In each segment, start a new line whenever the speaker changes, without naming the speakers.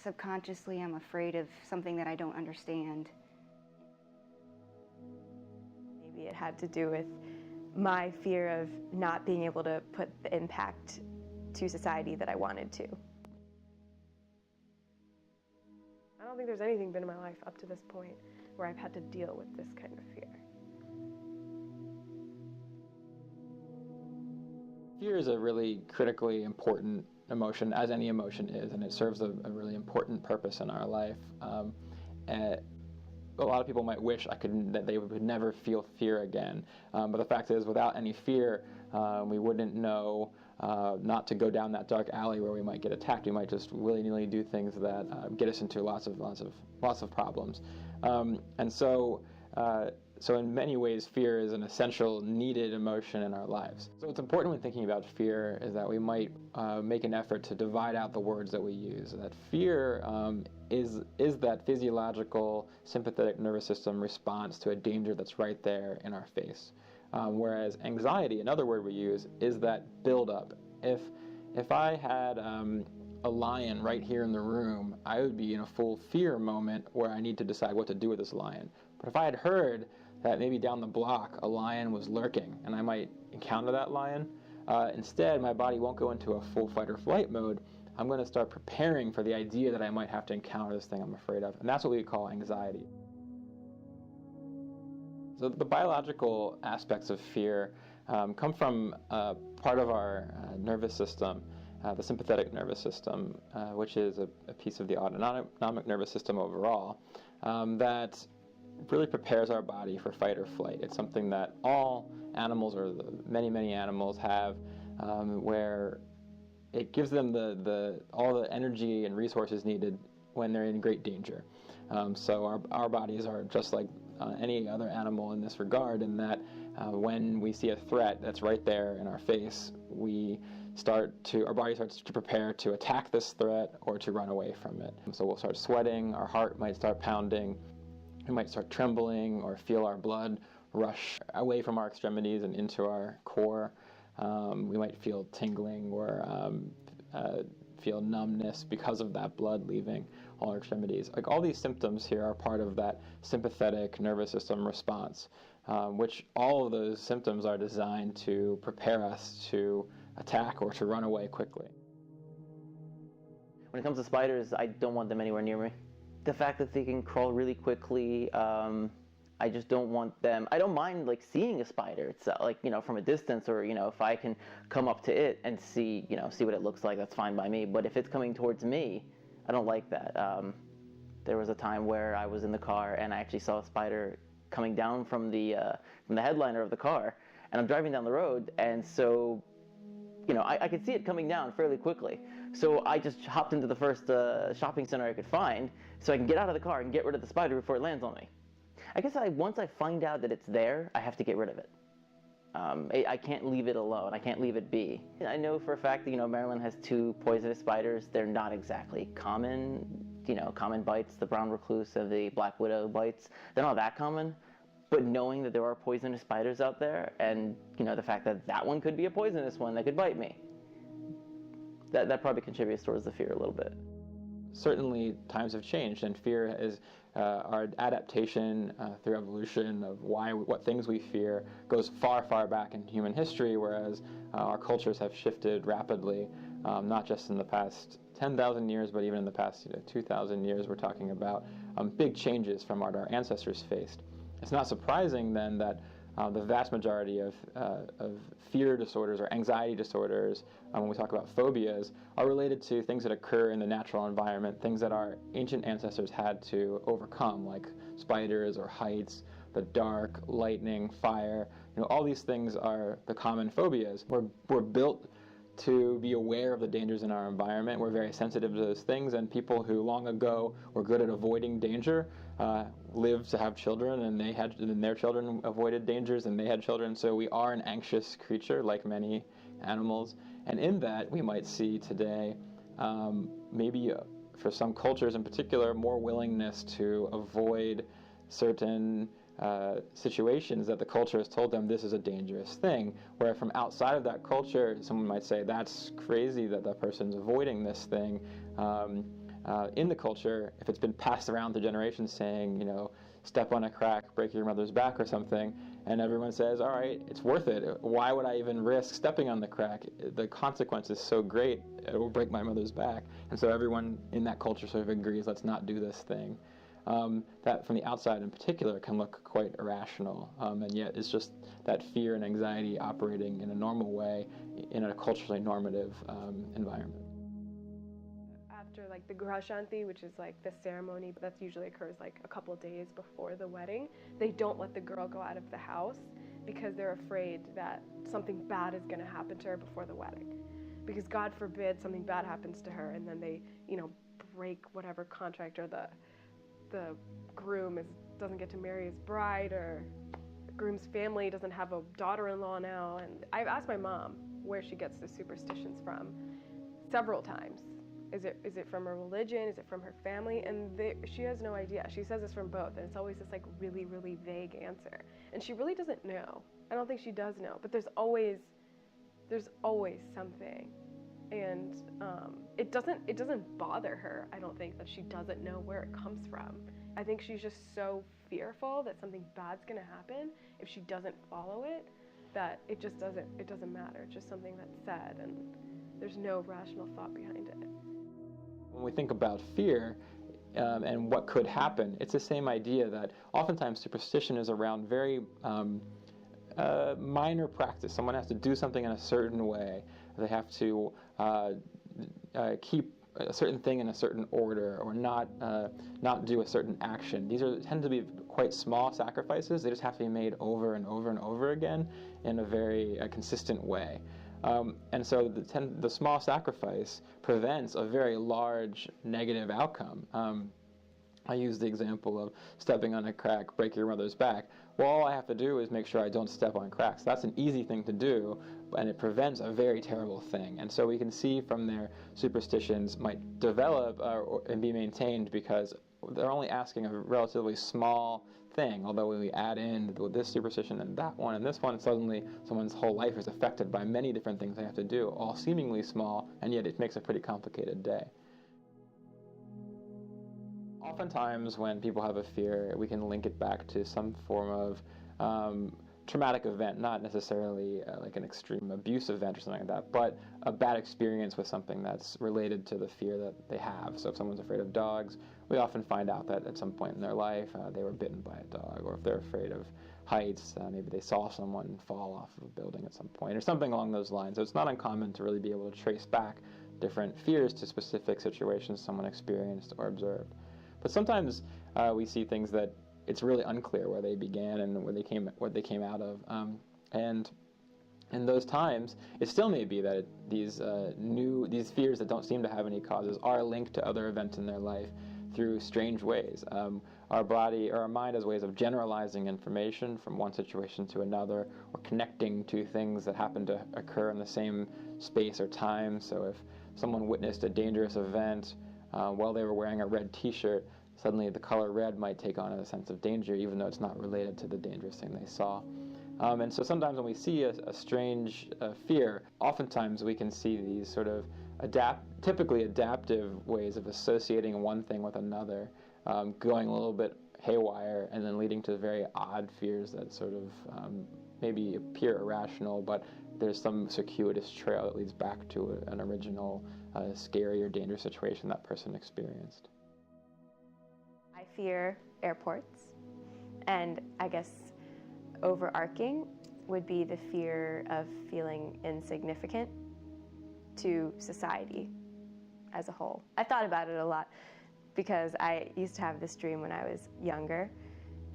Subconsciously, I'm afraid of something that I don't understand.
Maybe it had to do with my fear of not being able to put the impact to society that I wanted to. I don't think there's anything been in my life up to this point where I've had to deal with this kind of fear.
Fear is a really critically important emotion, as any emotion is, and it serves a really important purpose in our life. A lot of people might wish that they would never feel fear again, but the fact is, without any fear, we wouldn't know not to go down that dark alley where we might get attacked. We might just willy-nilly do things that get us into lots of problems, and so. So in many ways, fear is an essential, needed emotion in our lives. So what's important when thinking about fear is that we might make an effort to divide out the words that we use. That fear is that physiological sympathetic nervous system response to a danger that's right there in our face. Whereas anxiety, another word we use, is that buildup. If I had a lion right here in the room, I would be in a full fear moment where I need to decide what to do with this lion. But if I had heard that maybe down the block a lion was lurking and I might encounter that lion, instead my body won't go into a full fight or flight mode. I'm going to start preparing for the idea that I might have to encounter this thing I'm afraid of. And that's what we call anxiety. So the biological aspects of fear come from part of our nervous system, the sympathetic nervous system, which is a piece of the autonomic nervous system overall, that really prepares our body for fight or flight. It's something that all animals, or many animals, have, where it gives them all the energy and resources needed when they're in great danger. So our bodies are just like any other animal in this regard, in that when we see a threat that's right there in our face, our body starts to prepare to attack this threat or to run away from it. So we'll start sweating, our heart might start pounding, we might start trembling or feel our blood rush away from our extremities and into our core. We might feel tingling or feel numbness because of that blood leaving all our extremities. Like, all these symptoms here are part of that sympathetic nervous system response, which all of those symptoms are designed to prepare us to attack or to run away quickly.
When it comes to spiders, I don't want them anywhere near me. The fact that they can crawl really quickly, I just don't want them. I don't mind seeing a spider. It's from a distance, or if I can come up to it and see what it looks like, that's fine by me. But if it's coming towards me, I don't like that. There was a time where I was in the car and I actually saw a spider coming down from the headliner of the car, and I'm driving down the road, and so I could see it coming down fairly quickly. So I just hopped into the first shopping center I could find so I can get out of the car and get rid of the spider before it lands on me. I guess once I find out that it's there, I have to get rid of it. I can't leave it alone. I can't leave it be. I know for a fact that Maryland has 2 poisonous spiders. They're not exactly common, common bites, the brown recluse and the black widow bites. They're not that common. But knowing that there are poisonous spiders out there, and the fact that one could be a poisonous one that could bite me, that probably contributes towards the fear a little bit.
Certainly, times have changed, and fear is our adaptation through evolution of what things we fear goes far, far back in human history, whereas our cultures have shifted rapidly, not just in the past 10,000 years, but even in the past 2,000 years. We're talking about big changes from what our ancestors faced. It's not surprising then that the vast majority of fear disorders or anxiety disorders, when we talk about phobias, are related to things that occur in the natural environment, things that our ancient ancestors had to overcome, like spiders or heights, the dark, lightning, fire. All these things are the common phobias. We're built to be aware of the dangers in our environment. We're very sensitive to those things, and people who long ago were good at avoiding danger lived to have children, and their children avoided dangers, and they had children. So we are an anxious creature, like many animals, and in that we might see today maybe for some cultures in particular more willingness to avoid certain situations that the culture has told them this is a dangerous thing, where from outside of that culture someone might say that's crazy that that person's avoiding this thing, in the culture, if it's been passed around through generations saying, you know, step on a crack, break your mother's back or something, and everyone says, all right, it's worth it. Why would I even risk stepping on the crack? The consequence is so great, it will break my mother's back. And so everyone in that culture sort of agrees, let's not do this thing. That from the outside in particular can look quite irrational, and yet it's just that fear and anxiety operating in a normal way in a culturally normative environment.
After like the Grashanti, which is like the ceremony that usually occurs like a couple days before the wedding, they don't let the girl go out of the house because they're afraid that something bad is going to happen to her before the wedding. Because God forbid something bad happens to her and then they, you know, break whatever contract, or the groom doesn't get to marry his bride, or the groom's family doesn't have a daughter-in-law now. And I've asked my mom where she gets the superstitions from several times. Is it from her religion? Is it from her family? And she has no idea. She says it's from both, and it's always this like really, really vague answer. And she really doesn't know. I don't think she does know, but there's always something. And it doesn't bother her, I don't think, that she doesn't know where it comes from. I think she's just so fearful that something bad's gonna happen if she doesn't follow it, that it doesn't matter. It's just something that's said, and there's no rational thought behind it.
When we think about fear and what could happen, it's the same idea that oftentimes superstition is around very minor practice. Someone has to do something in a certain way. They have to keep a certain thing in a certain order, or not do a certain action. These tend to be quite small sacrifices. They just have to be made over and over and over again in a very consistent way. And so the small sacrifice prevents a very large negative outcome. I use the example of stepping on a crack, break your mother's back. Well, all I have to do is make sure I don't step on cracks. That's an easy thing to do, and it prevents a very terrible thing. And so we can see from there superstitions might develop and be maintained because they're only asking a relatively small thing. Although when we add in this superstition and that one and this one, suddenly someone's whole life is affected by many different things they have to do, all seemingly small, and yet it makes a pretty complicated day. Oftentimes when people have a fear, we can link it back to some form of traumatic event, not necessarily like an extreme abuse event or something like that, but a bad experience with something that's related to the fear that they have. So if someone's afraid of dogs, we often find out that at some point in their life they were bitten by a dog, or if they're afraid of heights, maybe they saw someone fall off of a building at some point, or something along those lines. So it's not uncommon to really be able to trace back different fears to specific situations someone experienced or observed. But sometimes we see things that it's really unclear where they began and what they came out of. And in those times, it still may be that these fears that don't seem to have any causes are linked to other events in their life through strange ways. Our body or our mind has ways of generalizing information from one situation to another, or connecting to things that happen to occur in the same space or time. So if someone witnessed a dangerous event while they were wearing a red t-shirt, suddenly the color red might take on a sense of danger, even though it's not related to the dangerous thing they saw. And so sometimes when we see a strange fear, oftentimes we can see these sort of typically adaptive ways of associating one thing with another, going a little bit haywire, and then leading to very odd fears that sort of maybe appear irrational, but there's some circuitous trail that leads back to an original scary or dangerous situation that person experienced.
I fear airports, and I guess overarching would be the fear of feeling insignificant to society as a whole. I thought about it a lot because I used to have this dream when I was younger,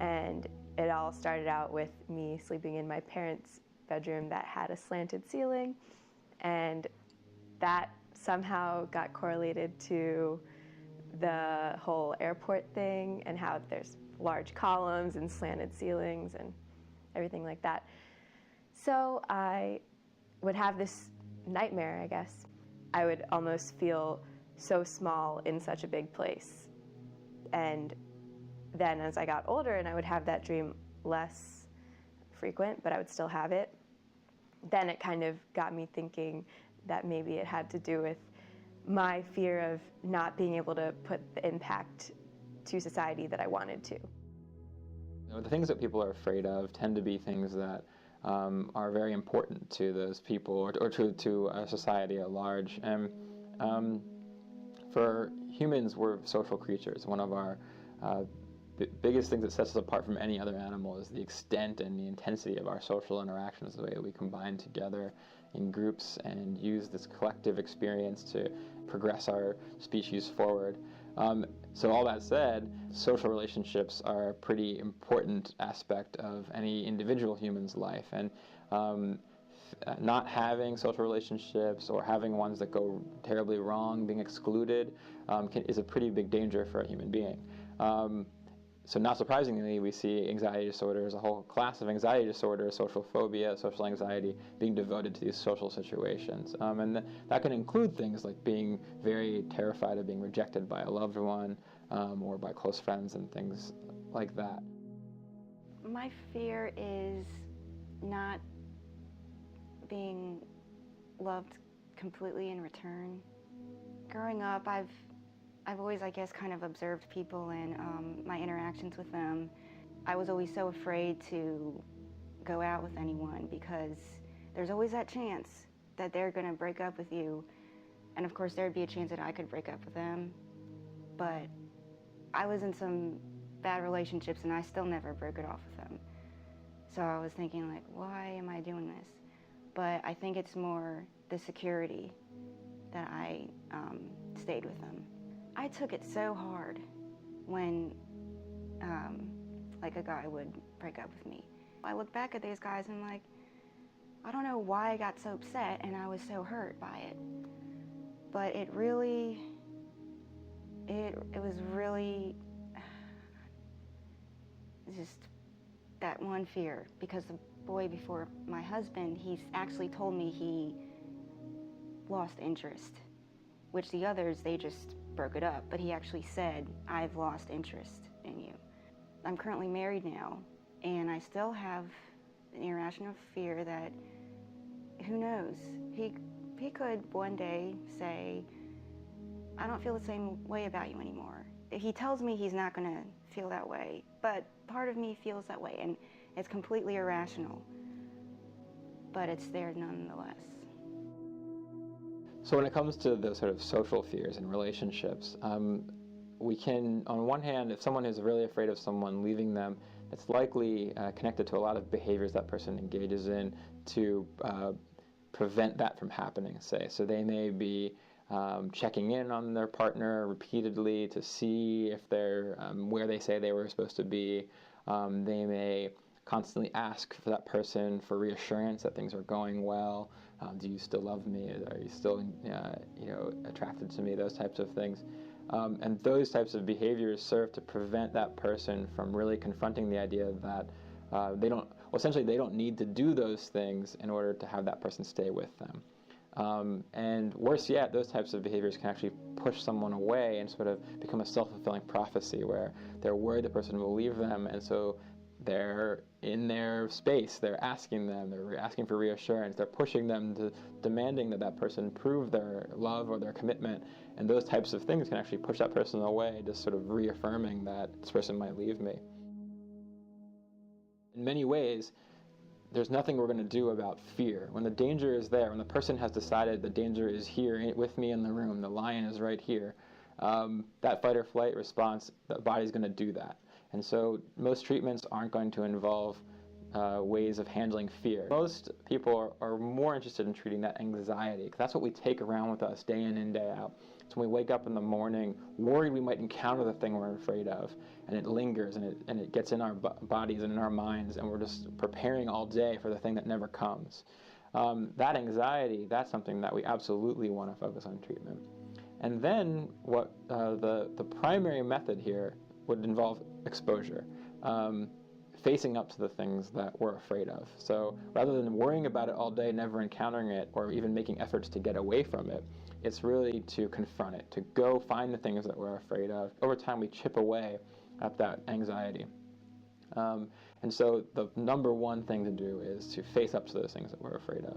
and it all started out with me sleeping in my parents' bedroom that had a slanted ceiling, and that somehow got correlated to the whole airport thing and how there's large columns and slanted ceilings and everything like that. So I would have this nightmare, I guess. I would almost feel so small in such a big place. And then as I got older and I would have that dream less frequent, but I would still have it, then it kind of got me thinking that maybe it had to do with my fear of not being able to put the impact to society that I wanted to.
The things that people are afraid of tend to be things that are very important to those people or to society at large. And for humans, we're social creatures. One of our biggest things that sets us apart from any other animal is the extent and the intensity of our social interactions, the way that we combine together in groups and use this collective experience to progress our species forward. So all that said, social relationships are a pretty important aspect of any individual human's life, and not having social relationships or having ones that go terribly wrong, being excluded, is a pretty big danger for a human being. So not surprisingly, we see anxiety disorders, a whole class of anxiety disorders, social phobia, social anxiety, being devoted to these social situations. And that can include things like being very terrified of being rejected by a loved one or by close friends and things like that.
My fear is not being loved completely in return. Growing up, I've always, I guess, kind of observed people and my interactions with them. I was always so afraid to go out with anyone because there's always that chance that they're going to break up with you. And of course, there'd be a chance that I could break up with them. But I was in some bad relationships and I still never broke it off with them. So I was thinking, like, why am I doing this? But I think it's more the security that I stayed with them. I took it so hard when, like, a guy would break up with me. I look back at these guys and I'm like, I don't know why I got so upset and I was so hurt by it. But it really, it was really just that one fear, because the boy before my husband, he actually told me he lost interest, which the others, they just broke it up, but he actually said, I've lost interest in you. I'm currently married now, and I still have an irrational fear that, who knows, he could one day say, I don't feel the same way about you anymore. He tells me he's not going to feel that way, but part of me feels that way, and it's completely irrational, but it's there nonetheless.
So when it comes to the sort of social fears in relationships, we can, on one hand, if someone is really afraid of someone leaving them, it's likely connected to a lot of behaviors that person engages in to prevent that from happening, say. So they may be checking in on their partner repeatedly to see if they're where they say they were supposed to be. They may constantly ask for that person for reassurance that things are going well. Do you still love me? Are you still, attracted to me? Those types of things, and those types of behaviors serve to prevent that person from really confronting the idea that they don't need to do those things in order to have that person stay with them. And worse yet, those types of behaviors can actually push someone away and sort of become a self-fulfilling prophecy where they're worried the person will leave them, and so they're in their space, they're asking for reassurance, they're pushing them to demanding that person prove their love or their commitment, and those types of things can actually push that person away, just sort of reaffirming that this person might leave me. In many ways, there's nothing we're going to do about fear. When the danger is there, when the person has decided the danger is here with me in the room, the lion is right here, that fight or flight response, the body's going to do that. And so most treatments aren't going to involve ways of handling fear. Most people are more interested in treating that anxiety, because that's what we take around with us day in and day out. So when we wake up in the morning worried we might encounter the thing we're afraid of, and it lingers and it gets in our bodies and in our minds, and we're just preparing all day for the thing that never comes. That anxiety, that's something that we absolutely want to focus on treatment. And then what the primary method here would involve exposure, facing up to the things that we're afraid of. So rather than worrying about it all day, never encountering it, or even making efforts to get away from it, it's really to confront it, to go find the things that we're afraid of. Over time, we chip away at that anxiety. And so the number one thing to do is to face up to those things that we're afraid of.